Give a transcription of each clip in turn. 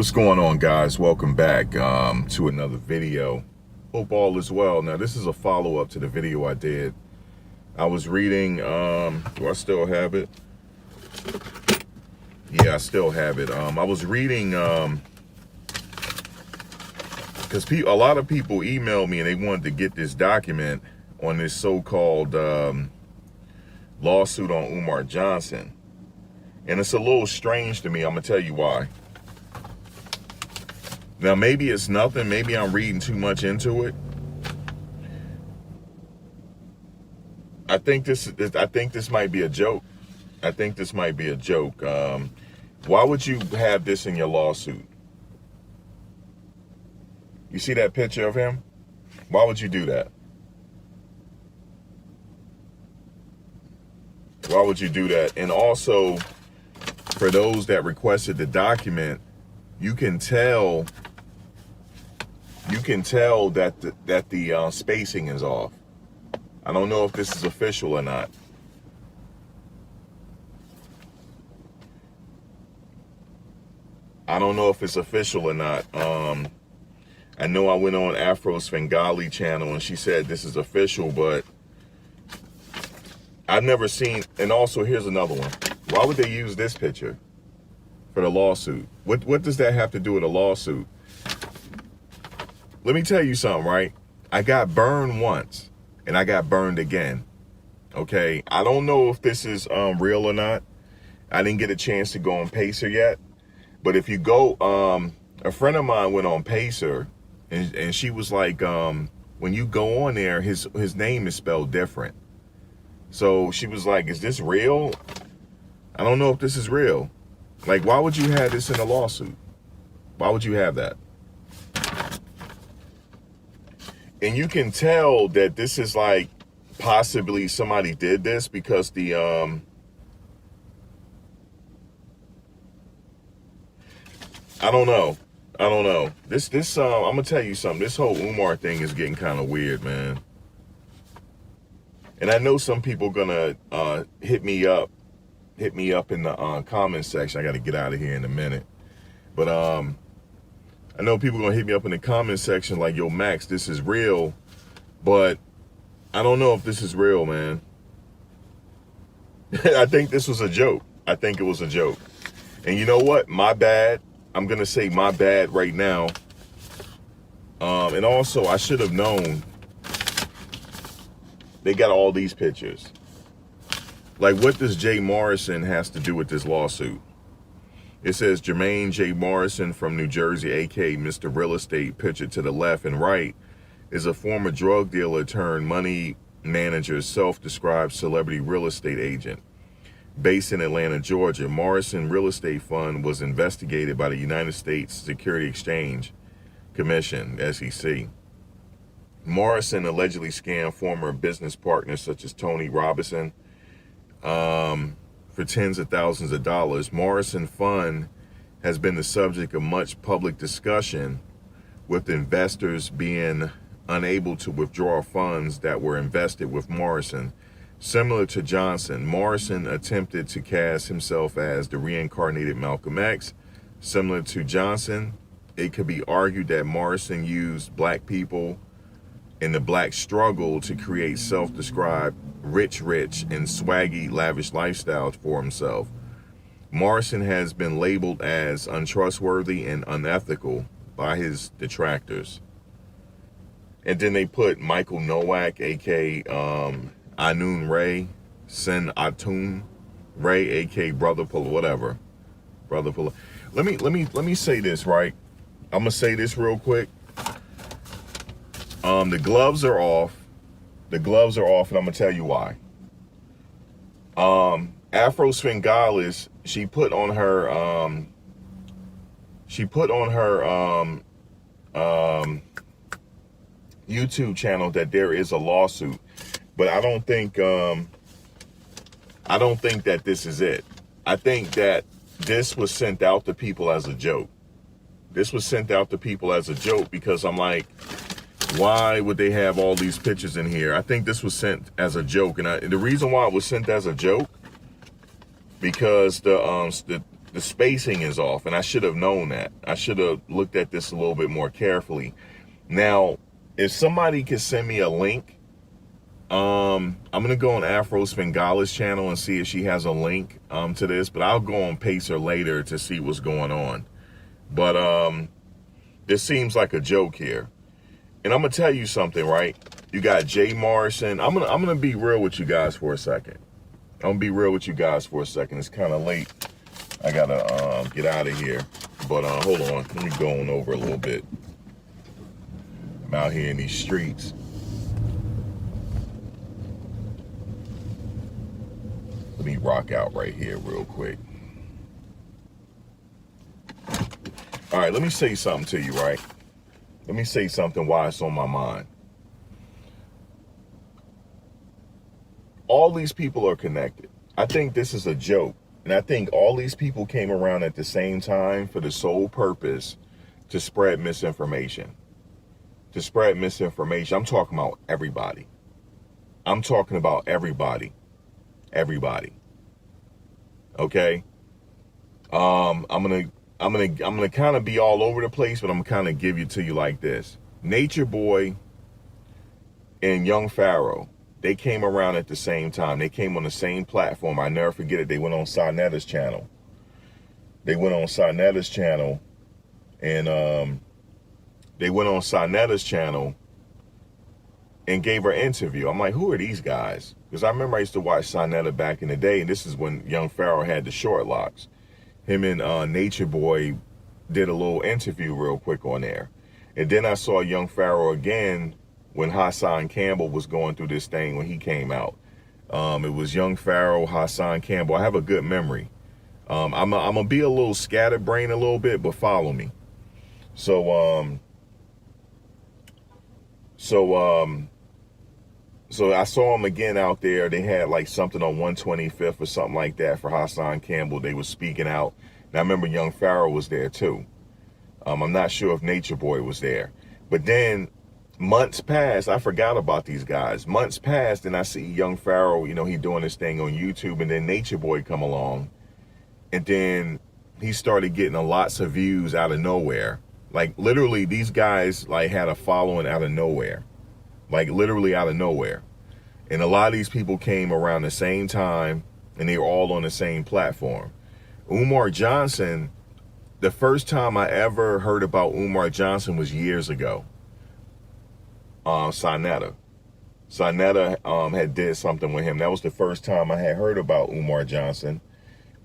What's going on, guys? Welcome back to another video. Hope all is well. Now, this is a follow-up to the video I did. I was reading, do I still have it? Yeah, I still have it. I was reading, because a lot of people emailed me and they wanted to get this document on this so-called lawsuit on Umar Johnson. And it's a little strange to me. I'm going to tell you why. Now, maybe it's nothing. Maybe I'm reading too much into it. I think this might be a joke. I think this might be a joke. Why would you have this in your lawsuit? You see that picture of him? Why would you do that? Why would you do that? And also, for those that requested the document, you can tell that the spacing is off. I don't know if this is official or not. I don't know if it's official or not. I know I went on Afro's Svengali channel and she said this is official, but I've never seen. And also, here's another one. Why would they use this picture for the lawsuit? What does that have to do with a lawsuit? Let me tell you something, right? I got burned once and I got burned again. Okay, I don't know if this is real or not. I didn't get a chance to go on Pacer yet. But if you go, a friend of mine went on Pacer and she was like, when you go on there, his name is spelled different. So she was like, is this real? I don't know if this is real. Like, why would you have this in a lawsuit? Why would you have that? And you can tell that this is like possibly somebody did this because the I don't know. This I'm gonna tell you something. This whole Umar thing is getting kind of weird, man. And I know some people gonna hit me up in the comment section. I got to get out of here in a minute, but I know people gonna hit me up in the comment section like, yo, Max, this is real, but I don't know if this is real, man. I think this was a joke. I think it was a joke. And you know what? My bad. I'm gonna say my bad right now. And also, I should have known. They got all these pictures. Like, what does Jay Morrison has to do with this lawsuit? It says Jermaine J. Morrison from New Jersey, aka Mr. Real Estate, pictured to the left and right, is a former drug dealer turned money manager, self-described celebrity real estate agent. Based in Atlanta, Georgia, Morrison Real Estate Fund was investigated by the United States Security Exchange Commission, SEC. Morrison allegedly scammed former business partners such as Tony Robinson for tens of thousands of dollars. Morrison Fund has been the subject of much public discussion, with investors being unable to withdraw funds that were invested with Morrison. Similar to Johnson, Morrison attempted to cast himself as the reincarnated Malcolm X. Similar to Johnson, it could be argued that Morrison used black people in the black struggle to create self-described rich and swaggy, lavish lifestyle for himself. Morrison has been labeled as untrustworthy and unethical by his detractors. And then they put Michael Nowak, aka Anun Ray, Sen Atun Ray, aka Brother Pull, whatever. Brother Pull. Let me say this, right? I'm gonna say this real quick. The gloves are off. The gloves are off, and I'm gonna tell you why. Afro Svengalis, she put on her YouTube channel that there is a lawsuit, but I don't think that this is it. I think that this was sent out to people as a joke. This was sent out to people as a joke because I'm like, why would they have all these pictures in here? I think this was sent as a joke, and the reason why it was sent as a joke, because the the spacing is off, and I should have known that. I should have looked at this a little bit more carefully. Now, if somebody could send me a link, I'm gonna go on Afro Spingala's channel and see if she has a link to this, but I'll go on Pacer later to see what's going on. But this seems like a joke here. And I'm gonna tell you something, right? You got Jay Morrison. I'm gonna be real with you guys for a second. I'm gonna be real with you guys for a second. It's kind of late. I gotta get out of here. But hold on, let me go on over a little bit. I'm out here in these streets. Let me rock out right here real quick. All right, let me say something to you, right? Let me say something while it's on my mind. All these people are connected. I think this is a joke. And I think all these people came around at the same time for the sole purpose to spread misinformation. To spread misinformation. I'm talking about everybody. I'm talking about everybody. Everybody. Okay? I'm gonna kind of be all over the place, but I'm gonna kind of give it to you like this. Nature Boy and Young Pharaoh, they came around at the same time. They came on the same platform. I never forget it. They went on Sarnetta's channel. They went on Sarnetta's channel, and and gave her an interview. I'm like, who are these guys? Because I remember I used to watch Sarnetta back in the day, and this is when Young Pharaoh had the short locks. Him and Nature Boy did a little interview real quick on there. And then I saw Young Pharaoh again when Hassan Campbell was going through this thing when he came out. It was Young Pharaoh, Hassan Campbell. I have a good memory. I'm gonna be a little scatterbrained a little bit, but follow me. So I saw him again out there. They had like something on 125th or something like that for Hassan Campbell. They were speaking out. And I remember Young Pharaoh was there too. I'm not sure if Nature Boy was there. But then months passed. I forgot about these guys. Months passed, and I see Young Pharaoh, you know, he doing this thing on YouTube, and then Nature Boy come along. And then he started getting lots of views out of nowhere. Like literally these guys like had a following out of nowhere. Like literally out of nowhere. And a lot of these people came around the same time, and they were all on the same platform. Umar Johnson, the first time I ever heard about Umar Johnson was years ago. Sarnetta had did something with him. That was the first time I had heard about Umar Johnson,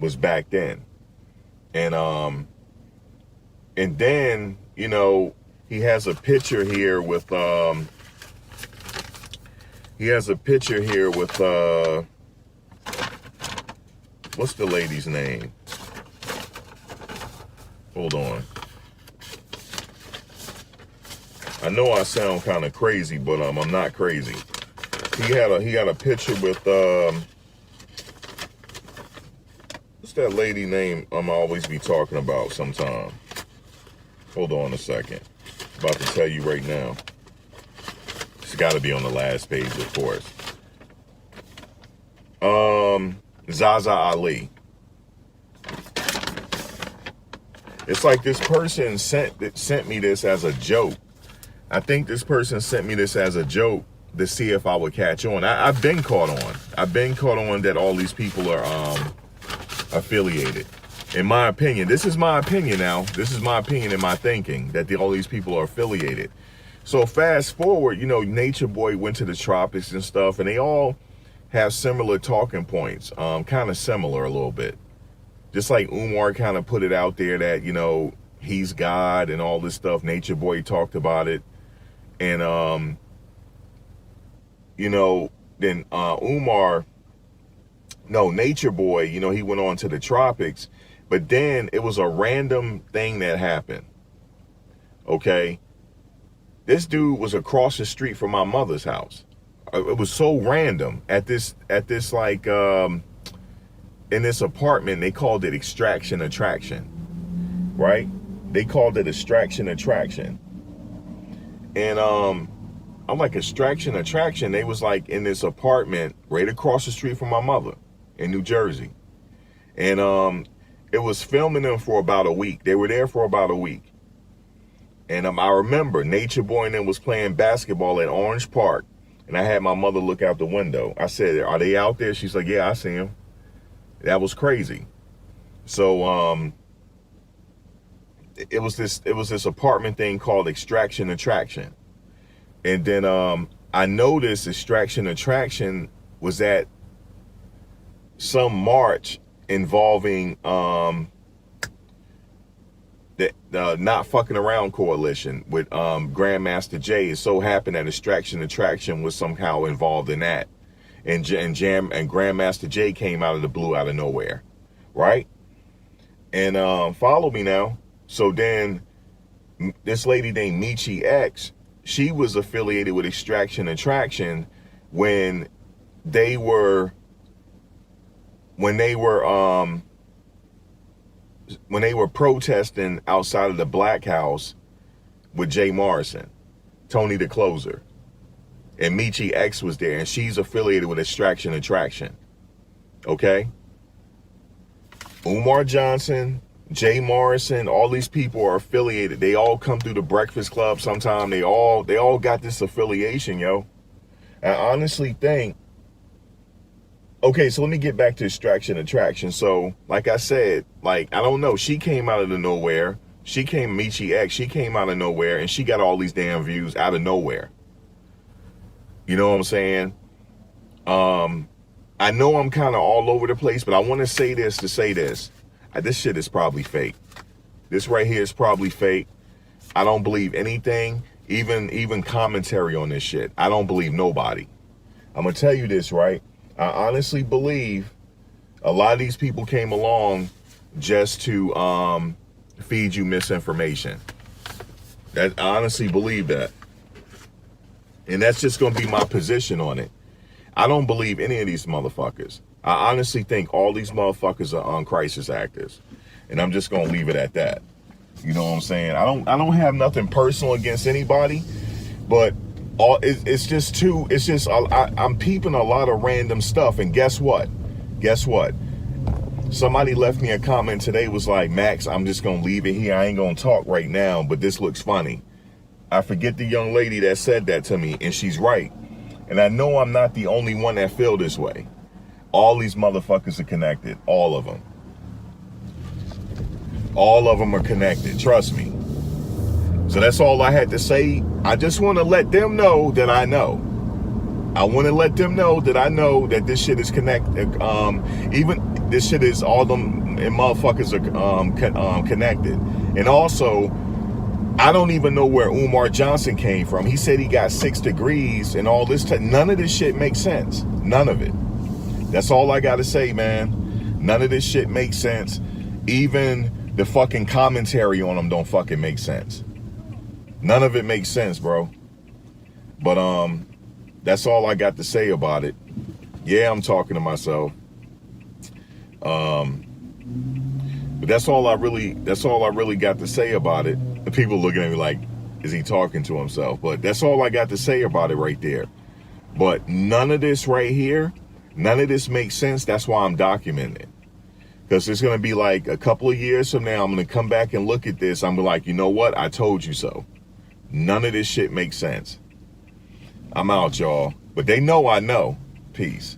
was back then. And then, you know, he has a picture here with what's the lady's name? Hold on. I know I sound kind of crazy, but I'm not crazy. He got a picture with what's that lady name I'm always be talking about sometime. Hold on a second. About to tell you right now. It's got to be on the last page, of course. Zaza Ali. It's like this person sent me this as a joke. I think this person sent me this as a joke to see if I would catch on. I've been caught on. I've been caught on that all these people are affiliated. In my opinion, this is my opinion now. This is my opinion and my thinking that all these people are affiliated. So fast forward, you know, Nature Boy went to the tropics and stuff, and they all have similar talking points, kind of similar a little bit. Just like Umar kind of put it out there that, you know, he's God and all this stuff. Nature Boy talked about it. And, you know, then Nature Boy, you know, he went on to the tropics. But then it was a random thing that happened. Okay? This dude was across the street from my mother's house. It was so random at this like in this apartment. They called it Extraction Attraction, right? They called it Extraction Attraction. And I'm like, Extraction Attraction. They was like in this apartment right across the street from my mother in New Jersey. And it was filming them for about a week. They were there for about a week. And I remember Nature Boy and them was playing basketball at Orange Park. And I had my mother look out the window. I said, are they out there? She's like, yeah, I see them. That was crazy. So it was this apartment thing called Extraction Attraction. And then I noticed Extraction Attraction was at some march involving the Not Fucking Around Coalition with Grandmaster Jay. It so happened that Extraction Attraction was somehow involved in that. And Grandmaster Jay came out of the blue, out of nowhere. Right? And follow me now. So then this lady named Michi X, she was affiliated with Extraction Attraction when they were protesting outside of the Black House with Jay Morrison, Tony the Closer, and Michi X was there, and she's affiliated with Extraction Attraction. Okay? Umar Johnson, Jay Morrison, all these people are affiliated. They all come through the Breakfast Club sometime. They all got this affiliation, yo. I honestly think, okay, so let me get back to Extraction Attraction. So, like I said, like, I don't know. She came out of the nowhere. Michi X, she came out of nowhere, and she got all these damn views out of nowhere. You know what I'm saying? I know I'm kind of all over the place, but I want to say this to say this. This shit is probably fake. This right here is probably fake. I don't believe anything, even commentary on this shit. I don't believe nobody. I'm going to tell you this, right? I honestly believe a lot of these people came along just to feed you misinformation. I honestly believe that. And that's just going to be my position on it. I don't believe any of these motherfuckers. I honestly think all these motherfuckers are on crisis actors. And I'm just going to leave it at that. You know what I'm saying? I don't have nothing personal against anybody, but I'm peeping a lot of random stuff. And guess what? Somebody left me a comment today, was like, Max, I'm just going to leave it here. I ain't going to talk right now, but this looks funny. I forget the young lady that said that to me, and she's right. And I know I'm not the only one that feel this way. All these motherfuckers are connected. All of them. All of them are connected. Trust me. So that's all I had to say. I just want to let them know that I know. I want to let them know that I know that this shit is connected. Even this shit is, all them and motherfuckers are connected. And also, I don't even know where Umar Johnson came from. He said he got 6 degrees and all this. None of this shit makes sense. None of it. That's all I got to say, man. None of this shit makes sense. Even the fucking commentary on them don't fucking make sense. None of it makes sense, bro. But that's all I got to say about it. Yeah, I'm talking to myself. But that's all I really got to say about it. The people looking at me like, is he talking to himself? But that's all I got to say about it right there. But none of this right here, none of this makes sense. That's why I'm documenting it. Because it's going to be like a couple of years from now, I'm going to come back and look at this. I'm like, you know what? I told you so. None of this shit makes sense. I'm out, y'all. But they know I know. Peace.